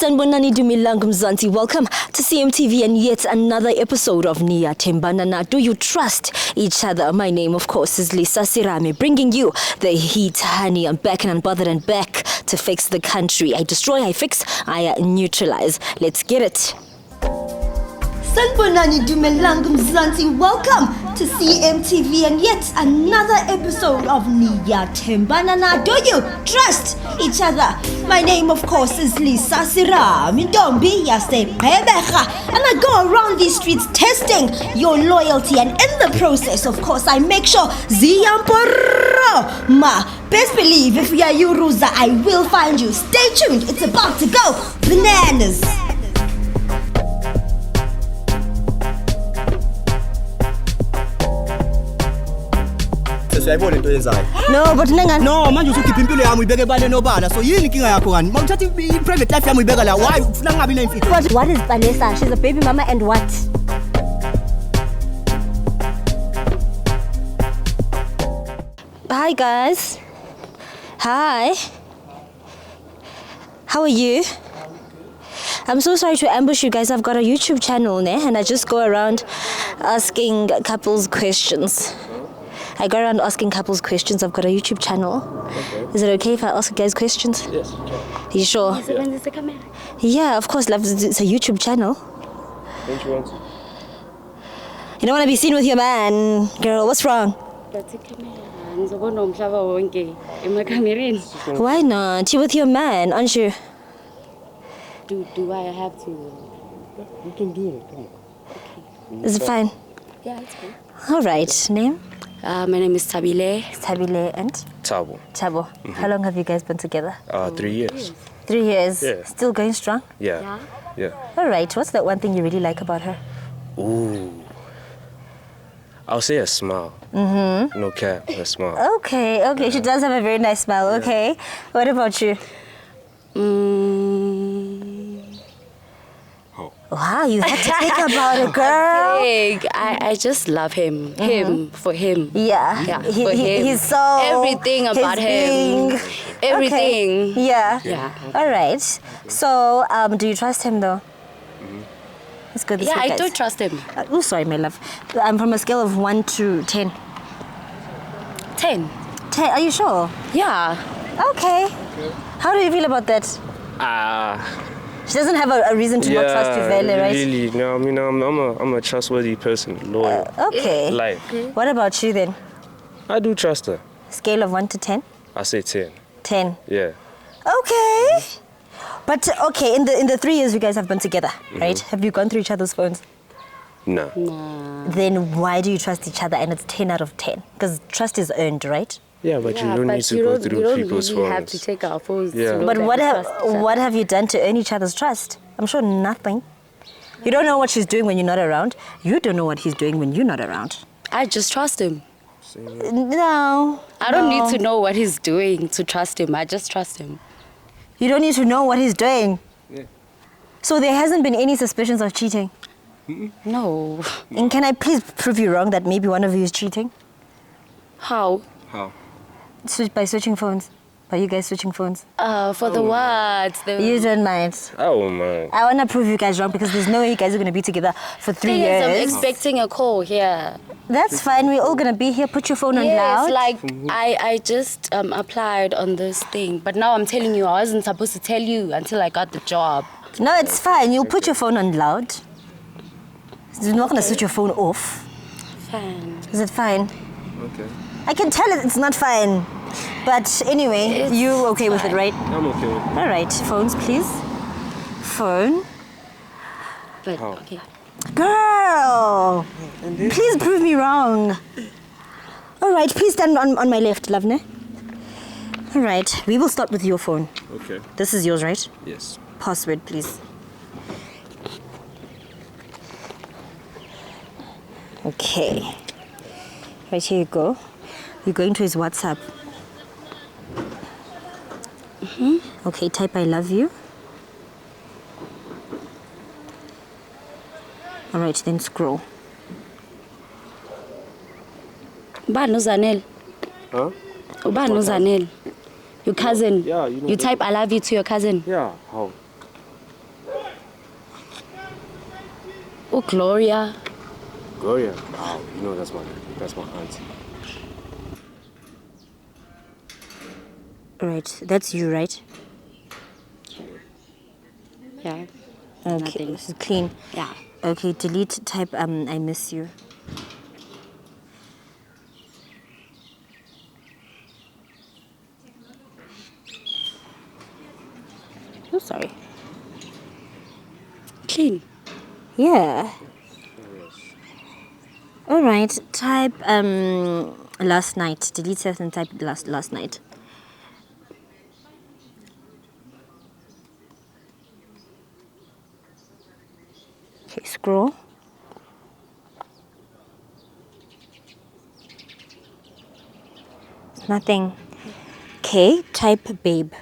Sanibonani Dumilang Mzansi. Welcome to CMTV and yet another episode of Niyathembana Na. Do you trust each other? My name, of course, is Lisa Serame, bringing you the heat, honey. I'm back and unbothered and back to fix the country. I destroy, I fix, I neutralize. Let's get it. Sanibonani Dumilang Mzansi. Welcome to CMTV and yet another episode of Niyathembana Na. Do you trust each other? My name, of course, is Lisa Serame. And I go around these streets testing your loyalty, and in the process, of course, I make sure ma. Best believe if we are you, Ruza, I will find you. Stay tuned. It's about to go bananas. No, but no, man, you keep impilo yami uyibeke bale nobala. So yini inkinga yakho ngani? Mawuthatha i-private life yami uyibeka la. Why ufuna ngabi nemfihlo? What is Vanessa? She's a baby mama and what? Hi guys. Hi. How are you? I'm so sorry to ambush you guys. I've got a YouTube channel, and I just go around asking couples questions. I've got a YouTube channel. Okay. Is it okay if I ask you guys questions? Yes, okay. Are you sure? Yeah, of course, love. It's a YouTube channel. Don't you want to? You don't want to be seen with your man, girl. What's wrong? Why not? You're with your man, aren't you? Do I have to? We can do it. Come on. Okay. Is it fine? Yeah, it's fine. All right. Name? My name is Tabile. Tabile and? Tabo. Tabo. Mm-hmm. How long have you guys been together? 3 years. 3 years. Yeah. Still going strong? Yeah. All right. What's that one thing you really like about her? Ooh. I'll say a smile. Mm-hmm. No cap, a smile. Okay. She does have a very nice smile. Yeah. Okay. What about you? Oh. Wow, you had to think about it, girl. I just love him. For him. Yeah. For him. He's so... Everything about him. Everything. Okay. Yeah. Yeah. All right. So, do you trust him though? Let's go this way, Yeah, I guys. do trust him. Oh, sorry, my love. I'm from a scale of 1 to 10. 10. 10, are you sure? Yeah. Okay. How do you feel about that? She doesn't have a reason to not trust you, Vele, right? Really. No, I mean, I'm a trustworthy person, loyal. Okay. What about you then? I do trust her. Scale of 1 to 10? I say 10. 10. Yeah. Okay. But, okay, in the 3 years you guys have been together, right? Have you gone through each other's phones? No. Then why do you trust each other and it's 10 out of 10? Because trust is earned, right? Yeah, but you don't need to go through people's You don't phones. have to take our phones. Yeah. To But know what that we trust each what have you done to earn each other's trust? I'm sure nothing. You don't know what she's doing when you're not around. You don't know what he's doing when you're not around. I just trust him. No. I don't need to know what he's doing to trust him. I just trust him. You don't need to know what he's doing. Yeah. So there hasn't been any suspicions of cheating? No. And can I please prove you wrong that maybe one of you is cheating? How? How? By switching phones. By you guys switching phones. For the what? You don't mind. I won't mind. I want to prove you guys wrong because there's no way you guys are going to be together for 3 years. I'm expecting a call here. That's fine. We're all going to be here. Put your phone on loud. Yes, like I just applied on this thing, but now I'm telling you, I wasn't supposed to tell you until I got the job. No, it's fine. You'll put your phone on loud. You're not going to switch your phone off. Fine. Is it fine? Okay. I can tell it's not fine. But anyway, you okay with it, right? I'm okay with it. All right. Phones, please. Phone. But How? okay. Girl! Please prove me wrong. All right. Please stand on my left, Lavne. All right. We will start with your phone. Okay. This is yours, right? Yes. Password, please. Okay. Right, here you go. You're going to his WhatsApp. Okay, type I love you. All right, then scroll. Ubani uZanele? Huh? Ubani uZanele? Your cousin? Yeah, you know You that. type I love you to your cousin? Yeah, how? Oh, Gloria. Gloria? Wow, you know that's my auntie. Right, that's you, right? Yeah. Okay, Nothing. this is clean. Yeah. Okay, delete, type, I miss you. Oh, sorry. Clean. Yeah. All right, type, last night. Delete self and type last night. Okay, scroll. Nothing. Okay, type babe.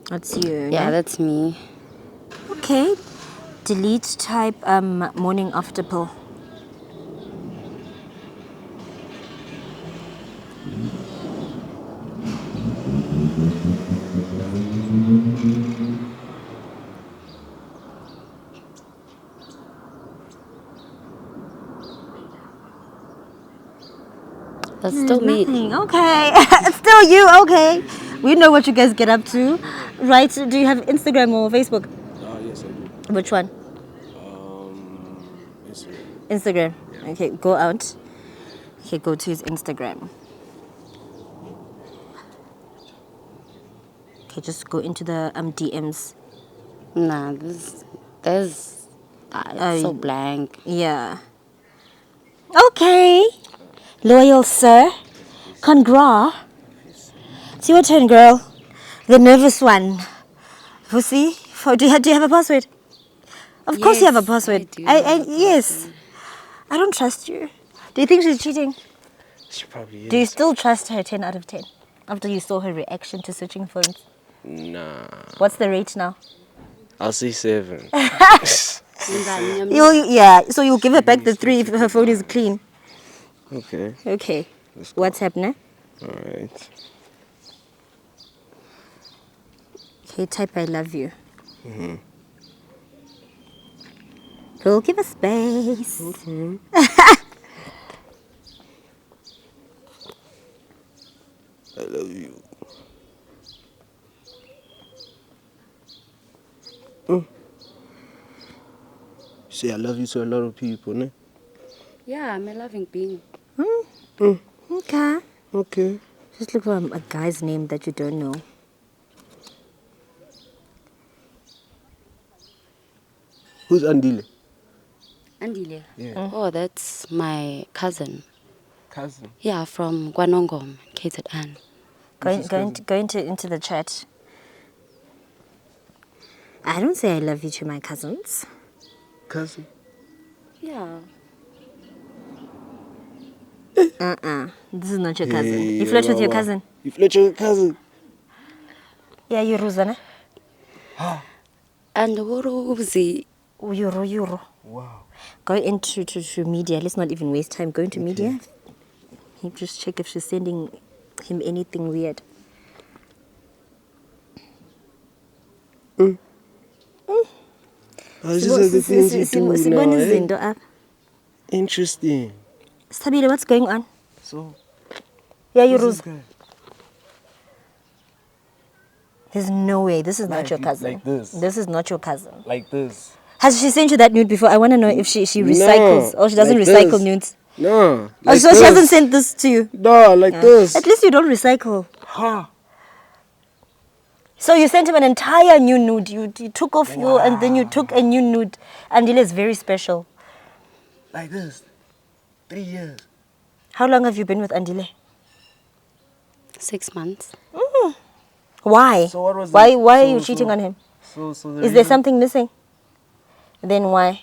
That's you. Yeah, ne? that's me. Okay. Delete, type morning after pill. That's still me. Nothing. Okay. It's still you. Okay. We know what you guys get up to. Right? Do you have Instagram or Facebook? Yes, I do. Which one? Instagram. Instagram. Okay, go out. Okay, go to his Instagram. Okay, just go into the DMs. Nah, there's it's so blank. Yeah. Okay. Loyal sir. Congra. It's your turn, girl. The nervous one. Vusi, do you have a password? Of course you have a Yes, password. I do have a Yes. password. I don't trust you. Do you think she's cheating? She probably is. Do you still trust her 10 out of 10? After you saw her reaction to switching phones. Nah. What's the rate now? I'll say 7. So you'll give her back the 3 if her phone is clean. Okay. Okay. Let's go. What's happening? Alright. Okay, type I love you. Girl, give a space. I love you. Say I love you to a lot of people, ne? Yeah, I'm a loving being. Okay. Okay. Just look for a guy's name that you don't know. Who's Andile? Andile. Yeah. Oh, that's my cousin. Cousin. Yeah, from Kwanongom, KZN. Go into the chat. I don't say I love you to my cousins. Cousin? Yeah. This is not your cousin. You flirt with your cousin. You flirt with your cousin? Yeah, you're Ruzana. And Vusi. Euro. Wow. Go into to media. Let's not even waste time. Go into media. You just check if she's sending him anything weird. I just have the things you do now, eh? Izinto apha. Interesting. Stabile, what's going on? So, Yeah, you who's this Ruz. guy? There's no way. This is not your cousin. like this. This is not your cousin. Like this. Has she sent you that nude before? I want to know if she recycles or she doesn't like recycle this. nudes. No. Oh, so she hasn't sent this to you? No, like this. At least you don't recycle. Ha. So you sent him an entire new nude. You took off your and then you took a new nude. Andile is very special. Like this. 3 years. How long have you been with Andile? 6 months. Why? So what was why it? are So- you cheating so- on him? So the Is there reason- something missing? Then why?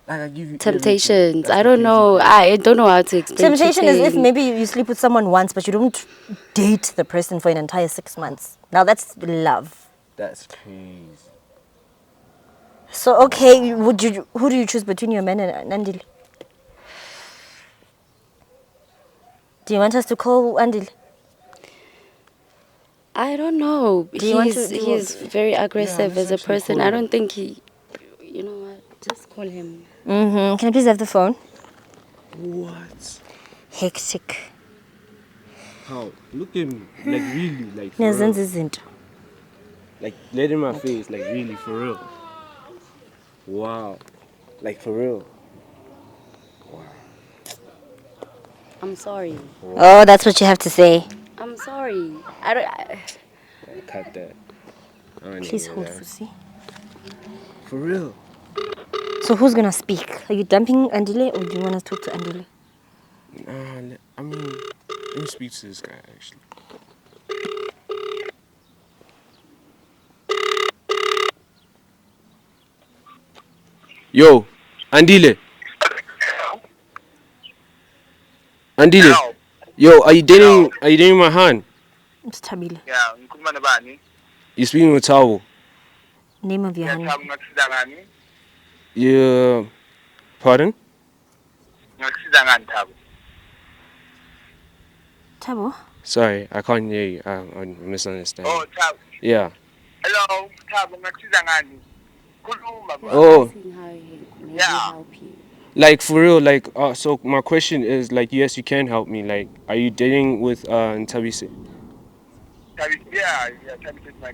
Like I give you Temptations. everything. I don't know. I don't know how to explain. Temptation is if cheating. maybe you sleep with someone once, but you don't date the person for an entire 6 months. Now that's love. That's crazy. So okay, who do you choose between your man and Andile? Do you want us to call Andile? I don't know. Do you want He's very aggressive as a person. I don't think he... You know what? Just call him. Can I please have the phone? What? Hectic. How? Look at me. Like really, like for Nezenza real. izinto. Like dead in my face, like really, for real. Wow. Like for real. I'm sorry. Oh, that's what you have to say. I'm sorry. I don't... Cut that. I don't Please need hold, that. Vusi. For real. So who's gonna speak? Are you dumping Andile or do you want to talk to Andile? I mean, let me speak to this guy actually. Yo, Andile. Andile. Yo, are you dating my hand? It's Tabile. Yeah, ngikhuluma nobani? You speaking with Tabo? Name of your hand. Ngiyathabu ngakusiza ngani? Yeah. Pardon? Ngakusiza ngani Thabo? Tabo? Sorry, I can't hear you. I misunderstand. Oh, Thabo. Yeah. Hello, Thabo ngakusiza ngani? Khuluma bro. Oh, Yeah. like for real, like so my question is like, yes, you can help me. Like, are you dating with Ntabise? Yeah, Thabo is my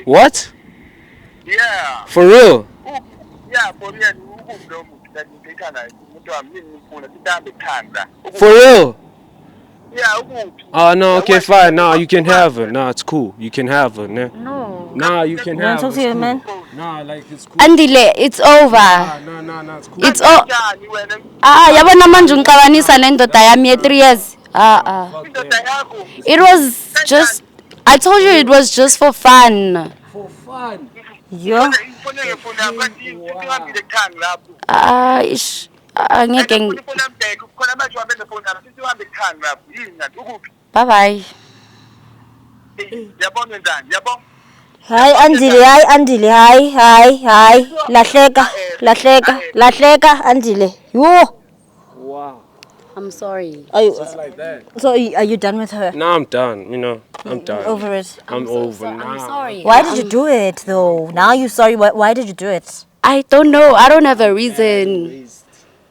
What? Yeah. For real? Yeah, for real. Ukumlo muntu ngithanda umuntu wami ngifuna sitambe khanda. For real? Yeah, ukuphi? Oh no, okay, fine. Nah, you can have her. Nah, it's cool. You can have her. Nah. Nah, you can You want have to her. talk to your man? Nah, like it's cool. Andile, it's over. Nah, it's cool. It's all... Njani wena? Yabona manje ungiqabanisa nendoda yami ye 3 years. Indoda yakho. It was just... I told you it was just for fun. For fun. Yo. Ngifuna kwathi sihambile khanda lapho. Ish. Angeke Ngifuna mbheke khona manje uhambe nefoni yami sihambe khanda lapho. Yini ngathi ukuphi? Bye-bye. Yabona njani? Yabona? Hi Andile, hi. Lahleka, Andile. Yo. Wow. I'm sorry. Just like that. So are you done with her? Nah, I'm done. You know, I'm done. Over it. I'm over now. I'm sorry. Why did you do it though? Now you're sorry. Why did you do it? I don't know. I don't have a reason.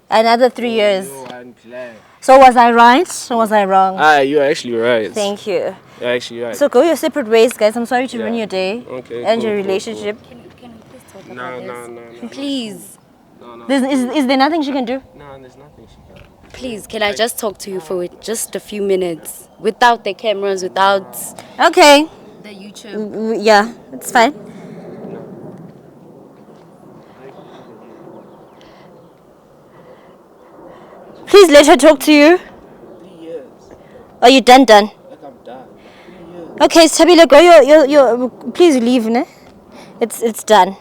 Another 3 years. I'm glad. So was I right or was I wrong? You're actually right. Thank you. You're actually right. So go your separate ways, guys. I'm sorry to ruin your day Okay, and cool, your cool, relationship. Can we please talk No. about this? Please. Is there nothing she can do? No, there's nothing she can. Please, can I just talk to you for just a few minutes? Without the cameras, without Okay. the YouTube. Yeah, it's fine. Please let her talk to you. 3 years. Are you done? Like I'm done. 3 years. Okay, Tabile, go. Your. Please leave, ne? It's done.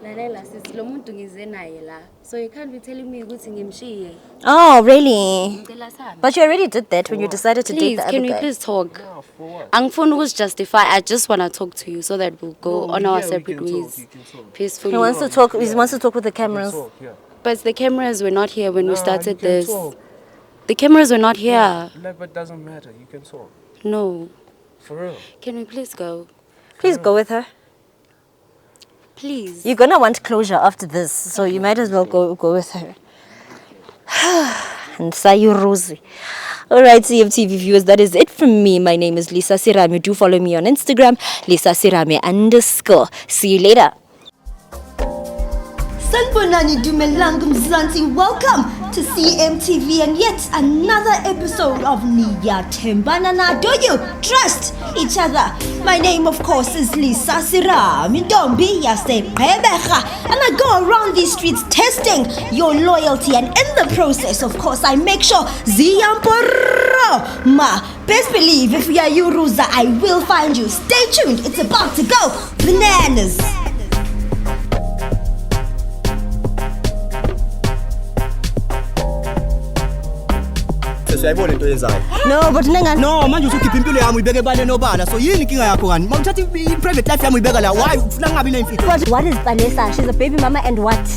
Lalela sis lo muntu ngize naye la. So you can't be telling me ukuthi ngimshiye. Oh, really? Ngicela sana. But you already did that when you decided to date Please, the other can we guy. please talk? No, for what? Angifuni ukuzijustify. I just want to talk to you so that we'll go on our yeah, we separate can talk, ways we can talk. peacefully. He wants to talk. He wants to talk with the cameras. Talk, yeah. But the cameras were not here when we started you can this. Talk. The cameras were not here. Like, but doesn't matter. You can talk. No. For real. Can we please go? Please go with her. Please. You're gonna want closure after this, so you might as well go with her. And Sayuruzi. Alright, CMTV viewers, that is it from me. My name is Lisa Serame. Do follow me on Instagram, Lisa Serame _ See you later. Sanibonani Dumelang Mzansi, welcome to CMTV and yet another episode of Niyathembana Na. Do you trust each other? My name of course is Lisa Serame. And I go around these streets testing your loyalty, and in the process of course I make sure Ziyamporo ma best believe if we are Yuruza I will find you. Stay tuned, it's about to go bananas. Siyayibona into yenzayo. No, but Nengan. No, manje usukhipha impilo yami uyibeke ebale nobala. So yini inkinga yakho kani? Mawuthatha i-private life yami uyibeka la. Why ufuna ngabi nemfihlo? What is Vanessa? She's a baby mama and what?